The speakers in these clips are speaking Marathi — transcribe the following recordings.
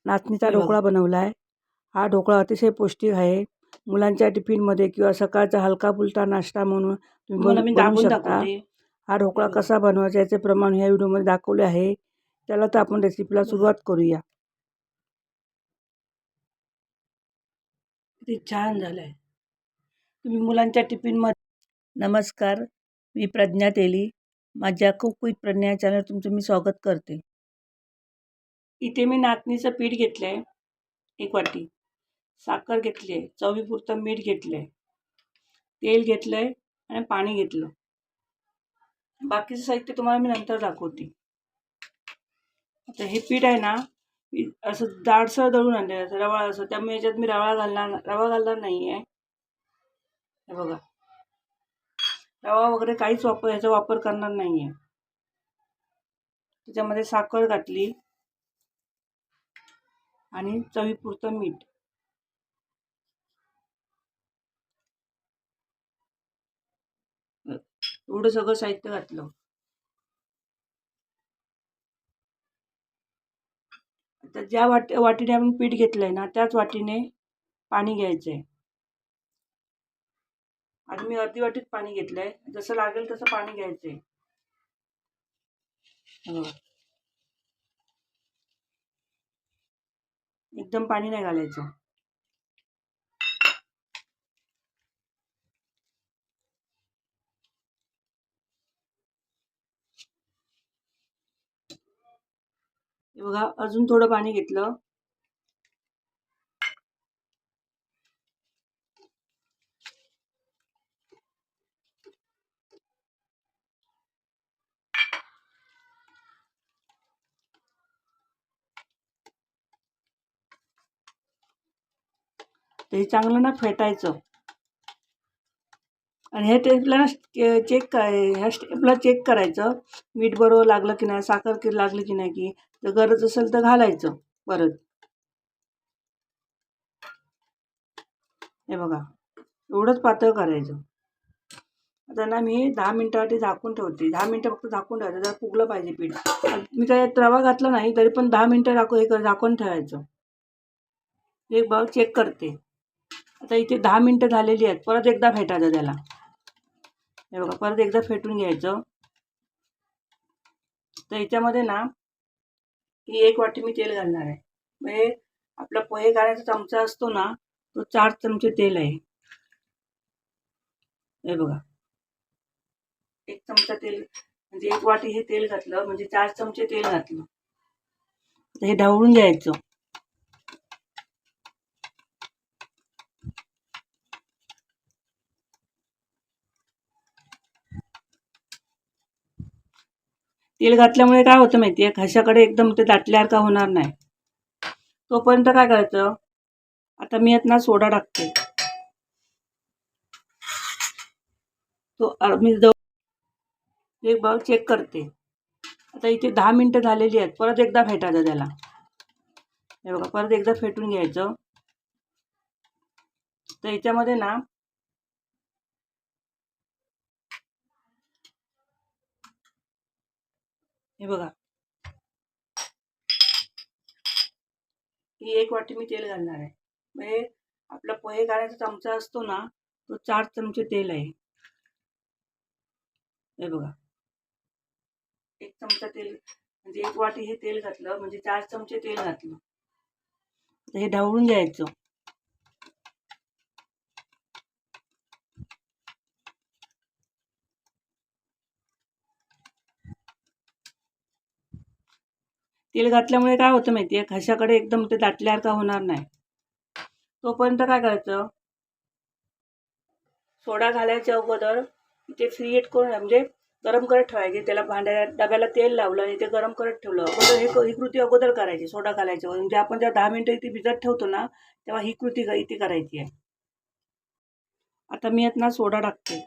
नाचणीचा ढोकळा बनवला आहे. हा ढोकळा अतिशय पौष्टिक आहे. मुलांच्या टिफिनमध्ये किंवा सकाळचा हलका-फुलका नाश्ता म्हणून तुम्ही बनवू शकता. हा ढोकळा कसा बनवायचा याचे प्रमाण ह्या व्हिडिओमध्ये दाखवले आहे. चला तर आपण रेसिपीला सुरुवात करूया. किती छान झालंय. तुम्ही मुलांच्या टिफिनमध्ये. नमस्कार, मी प्रज्ञा तेली. माझ्या कुक विथ प्रज्ञा चॅनल तुमचं मी स्वागत करते. इथे मी नाचणीचं पीठ घेतलं आहे 1 वाटी, साखर घेतली आहे, चवीपुरतं मीठ घेतलं आहे, तेल घेतलं आहे आणि पाणी घेतलं. बाकीचं साहित्य तुम्हाला मी नंतर दाखवते. आता हे पीठ आहे ना, असं जाडसर दळून आणलं आहे, रवाळ असं. त्यामुळे याच्यात मी रवा घालणार नाही आहे. हे बघा, रवा वगैरे काहीच ह्याचा वापर करणार नाही आहे. त्याच्यामध्ये साखर घातली आणि चवीपुरतं मीठ. एवढं सगळं साहित्य घातलं. तर ज्या वाटीने आपण पीठ घेतलंय ना, त्याच वाटीने पाणी घ्यायचंय. आणि मी अर्धी वाटीत पाणी घेतलंय. जसं लागेल तसं पाणी घ्यायचंय. एकदम पाणी नाही घालायचं. हे बघा, अजून थोडं पाणी घेतलं. ते चांगलं ना फेटायचं. आणि हे टेस्टला ना ह्या स्टेपला चेक करायचं, मीठ बरोबर लागलं की नाही, साखर लागली की नाही, की जर गरज असेल तर घालायचं परत. हे बघा, एवढंच पातळ करायचं. आता ना मी 10 मिनिटासाठी झाकून ठेवते. 10 मिनिटं फक्त झाकून ठेवायचं, जरा फुगलं पाहिजे पीठ. मी काय रवा घातला नाही तरी पण 10 मिनिटं झाकून ठेवायचं. एक बघ चेक करते. आता इथे 10 मिनिटं झालेली आहेत. परत एकदा फेटायचं त्याला. हे बघा, परत एकदा फेटून घ्यायचं. तर याच्यामध्ये ना ही 1 वाटी मी तेल घालणार आहे. म्हणजे आपला पोहे करायचा चमचा असतो ना, तो 4 चमचे तेल आहे. हे बघा, 1 चमचा तेल म्हणजे 1 वाटी हे तेल घातलं म्हणजे 4 चमचे तेल घातलं. हे ढवळून घ्यायचं. तेल घातल्यामुळे काय होतं माहिती आहे, घशाकडे एकदम ते दाटल्यासारखं होणार नाही. तोपर्यंत काय करायचं, आता मी यात ना सोडा टाकते. तो मी एक बघ चेक करते. आता इथे 10 मिनिटं झालेली आहेत. परत एकदा फेटायचं त्याला. हे बघा, परत एकदा फेटून घ्यायचं. तर याच्यामध्ये ना हे बघा, ही 1 वाटी मी तेल घालणार आहे. म्हणजे आपला पोहे करायचा चमचा असतो ना, तो 4 चमचे तेल आहे. हे बघा, 1 चमचा तेल म्हणजे 1 वाटी हे तेल घातलं म्हणजे 4 चमचे तेल घातलं. तर हे ढवळून घ्यायचं. तेल घातल्यामुळे काय होतं माहिती आहे, घशाकडे एकदम ते दाटल्यासारखं होणार नाही. तोपर्यंत काय करायचं, सोडा घालायच्या अगोदर ते फ्री हीट करून म्हणजे गरम करत ठेवायचे. त्याला डब्याला तेल लावलं आणि ते गरम करत ठेवलं. अगोदर ही कृती अगोदर करायची सोडा घालायच्या. म्हणजे आपण ज्या 10 मिनिटं इथे भिजत ठेवतो ना, तेव्हा ही कृती इथे करायची आहे. आता मी यात ना सोडा टाकते.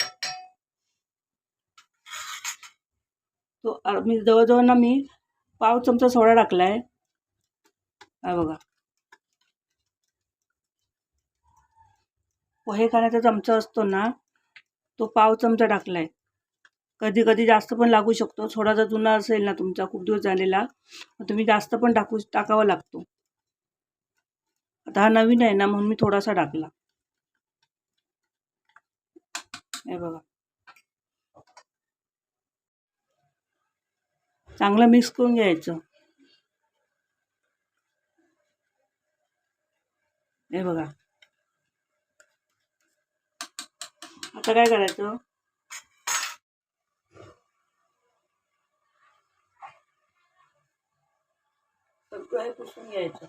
तो मी जवळजवळ ना मी पाव चमचा सोडा टाकलाय. हा बघा, पोहे खाण्याचा चमचा असतो ना, तो पाव चमचा टाकलाय. कधी कधी जास्त पण लागू शकतो. सोडा जर जुना असेल ना तुमचा, खूप दिवस झालेला, तुम्ही जास्त पण टाकावा लागतो. आता हा नवीन आहे ना म्हणून मी थोडासा टाकला. हे बघा, चांगलं मिक्स करून घ्यायचं. हे बघा, आता काय करायचं, सगळं हे पुसून घ्यायचं.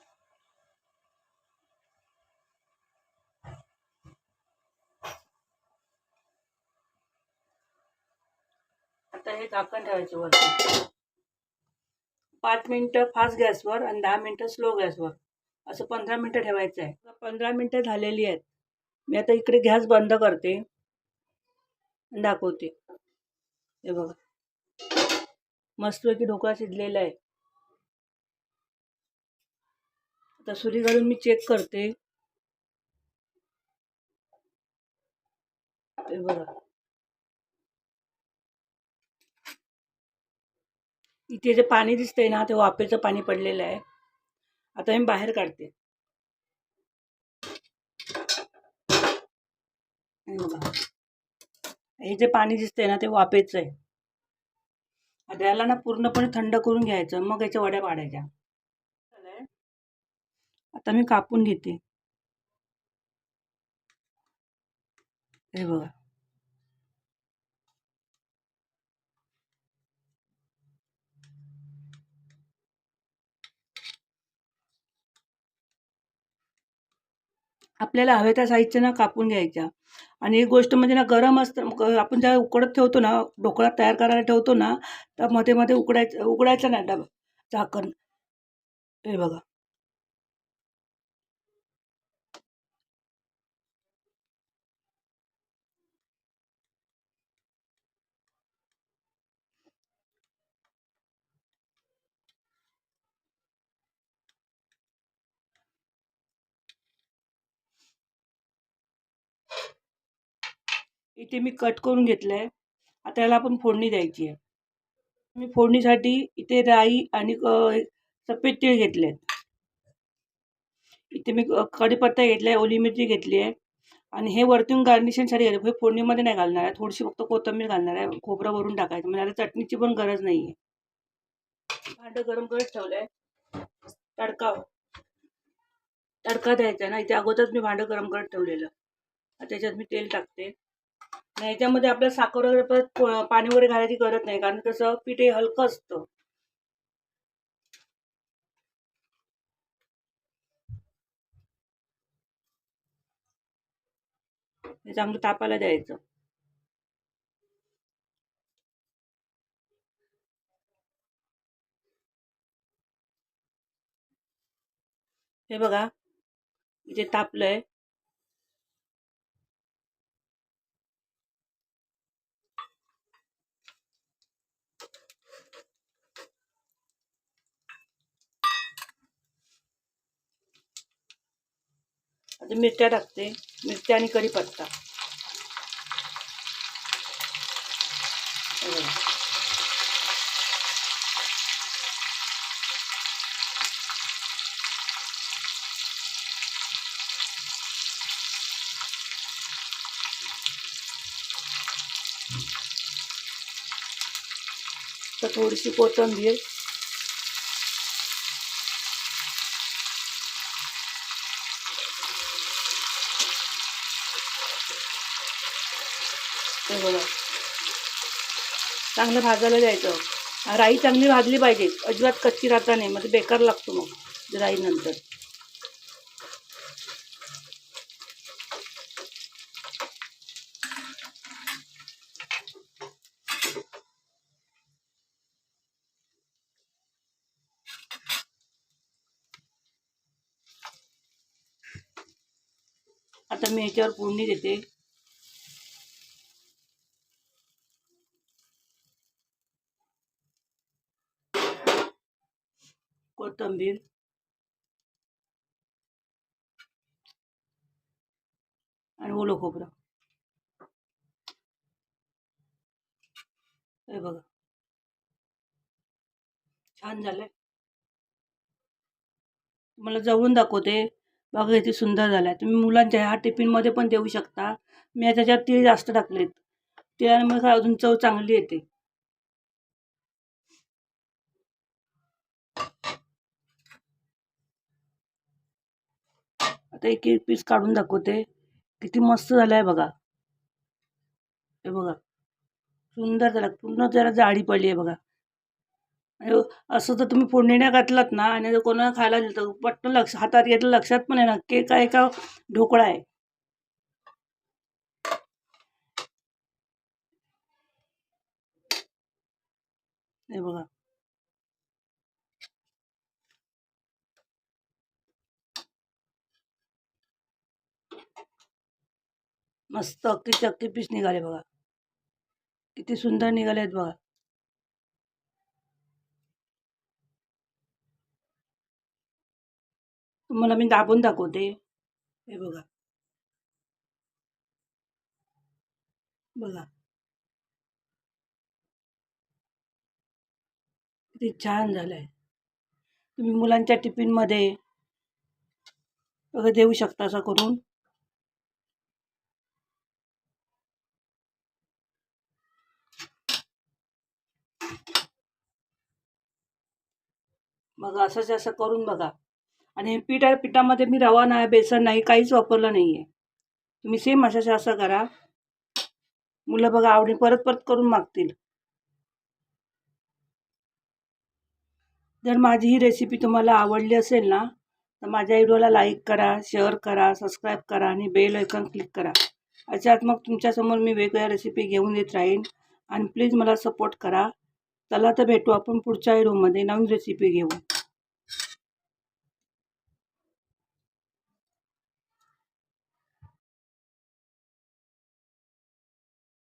आता हे झाकण ठेवायचं वरती 5 मिनिटं फास्ट गॅसवर आणि 10 मिनिटं स्लो गॅसवर, असं 15 मिनिटं ठेवायचं आहे. 15 मिनिटं झालेली आहेत. मी आता इकडे गॅस बंद करते आणि दाखवते. हे बघा, मस्तपैकी ढोकळा शिजलेला आहे. आता सुरी घालून मी चेक करते. हे बघा, इथे जे पाणी दिसतंय ना ते वाफेचं पाणी पडलेलं आहे. आता मी बाहेर काढते. हे बघा, हे जे पाणी दिसतंय ना ते वाफेचं आहे. आता याला ना पूर्णपणे थंड करून घ्यायचं, मग याच्या वड्या पाडायच्या. आता मी कापून घेते. हे बघा, आपल्याला हव्या त्या साईजच्या ना कापून घ्यायच्या. आणि एक गोष्ट म्हणजे ना, गरम असतं आपण जेव्हा उकडत ठेवतो ना, ढोकळा तयार करायला ठेवतो ना, तर मध्ये मध्ये उघडायचं नाही डबा झाकण. हे बघा, इथे मी कट करून घेतलंय. आता याला आपण फोडणी द्यायची आहे. मी फोडणीसाठी इथे राई आणि सफेद तीळ घेतलेत. इथे मी कढीपत्ता घेतलाय, ओली मिरची घेतली आहे आणि हे वरतून गार्निशिंगसाठी घेतलं. हे फोडणीमध्ये नाही घालणार आहे, थोडीशी फक्त कोथिंबीर घालणार आहे, खोबरं वरून टाकायचं, म्हणजे आता चटणीची पण गरज नाही आहे. भांडं गरम करत ठेवलंय. तडका तडका द्यायचा ना, इथे अगोदरच मी भांडं गरम करत ठेवलेलं. त्याच्यात मी तेल टाकते. आणि याच्यामध्ये आपल्याला साखर वगैरे परत पाणी वगैरे घालायची गरज नाही, कारण कसं पीठ हे हलकं असतं. हे चांगलं तापायला द्यायचं. हे बघा, इथे तापलंय. आता मिरच्या टाकते, मिरच्या आणि कढीपत्ता. हे बघा, तर थोडीशी कोथिंबीर. हे बघा, चांगलं भाजायला द्यायचं. राई चांगली भाजली पाहिजे, अजिबात कच्ची राहता नाही, मग ते बेकार लागतो मग राई नंतर. आता मी ह्याच्यावर फोडणी देते. कोथिंबीर आणि ओलं खोबरं. हे बघा, छान झालंय. तुम्हाला जवळून दाखवते. बघा किती सुंदर झाला आहे. तुम्ही मुलांच्या ह्या टिफिनमध्ये पण देऊ शकता. मी त्याच्यात तीळ जास्त टाकलेत. तिळामुळे काय अजून चव चांगली येते. आता एक एक पीस काढून दाखवते. किती मस्त झालाय बघा. हे बघा सुंदर झाला. पूर्ण जरा जाडी पडली आहे बघा. आणि असं तर तुम्ही फोडणी घातलात ना आणि जर कोणाला खायला दिलं तर पटकन हातात घेतलं लक्षात पण आहे ना केक आहे का ढोकळा आहे. हे बघा मस्त अख्खीचे अख्खे पीस निघाले बघा. किती सुंदर निघाले आहेत बघा. तुम्हाला मी दाबून दाखवते. हे बघा बघा किती छान झालंय. तुम्ही मुलांच्या टिफिनमध्ये वगैरे देऊ शकता असं करून. मग असंच असं करून बघा. आणि पिठामध्ये मी रवा नाही, बेसन नाही, काहीच वापरलं नाही आहे. तुम्ही सेम असं करा. मुलं बघा आवडीने परत परत करून मागतील. जर माझी ही रेसिपी तुम्हाला आवडली असेल ना तर माझ्या व्हिडिओला लाईक करा, शेअर करा, सबस्क्राईब करा आणि बेल आयकॉन क्लिक करा. अशात मग तुमच्यासमोर मी वेगवेगळ्या रेसिपी घेऊन येत राहीन. आणि प्लीज मला सपोर्ट करा. चला तर भेटू आपण पुढच्या व्हिडिओमध्ये नवीन रेसिपी घेऊन.